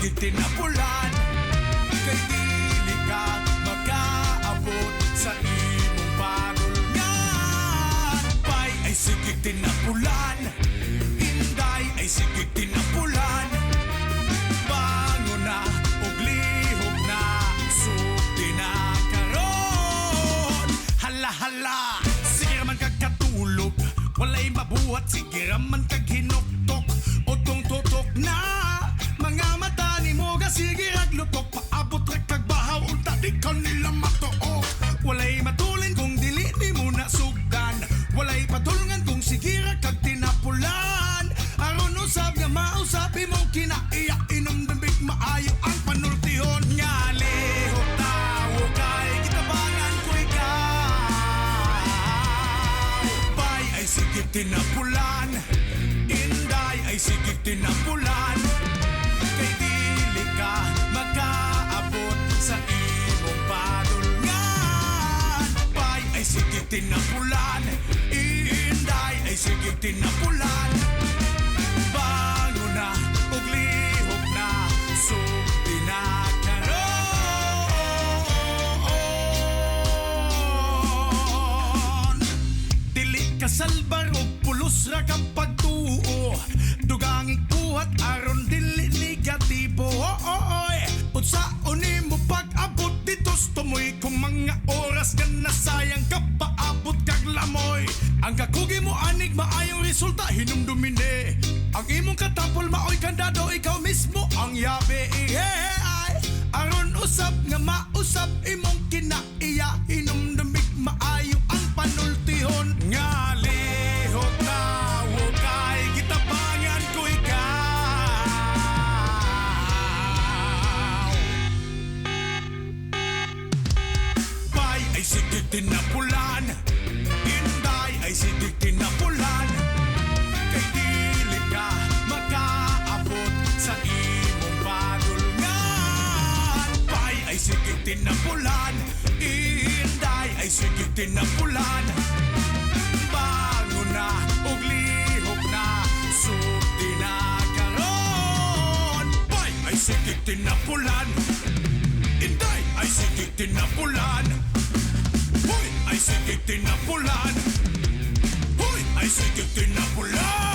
sige tinapulan. Kay dili ka makaabot sa imong padulngan. Pay ay sige tinapulan, Inday ay sige tinapulan. Bango na ug lihok na, sugdi na karon. Hala hala, sige raman kag katulog, walay mabuhat, sige raman kag hinuktok. Utong tutok na mga mata ni mo ga sige raglutok. Paabot ra kag bahaw unta di ka nila matuok. Walay matulin kung dili ni mo na sugdan, walay patulngan kung sige ra kag tinapulan. Aron usab nga mausabi mo kinaiya, inom dambig maayo ang panultihon. Nga lihok tawo kay kitabangan ko ikaw. Pay ay sige tinapulan, Inday ay sige tinapulan. Kay dili ka makaabot sa imong padulngan. Pay ay sige tinapulan, Inday ay sige tinapulan. Bango na ug lihok na, sugdi na karon. Dili ka salbar og pulos ra kang pagtuo, dugang ikuhat aron dili negatibo. Oy, unsaon nimo pag-abot ditos tumoy kung mga oras ka nasayang ka paabot kag lamoy. Ang kakugi mo anig maayong resulta hinumdumine. Ang imong katapol maoy kandado, ikaw mismo ang yabe. Ay, aron usab nga mausab imong kinaiya, hinumdumig maayo ang panultihon. Nga lihok tawo kay gitabangan ko ikaw. Pay ay sige tinapulan, Inday ay sige tinapulan. Kay dili ka makaabot sa imong padulngan. Pay ay sige tinapulan, Inday ay sige tinapulan. Bango na ug lihok na, sugdi na karon. Pay ay sige tinapulan, Inday ay sige tinapulan. Hoy ay sige tinapulan, hoy ay sige tinapulan.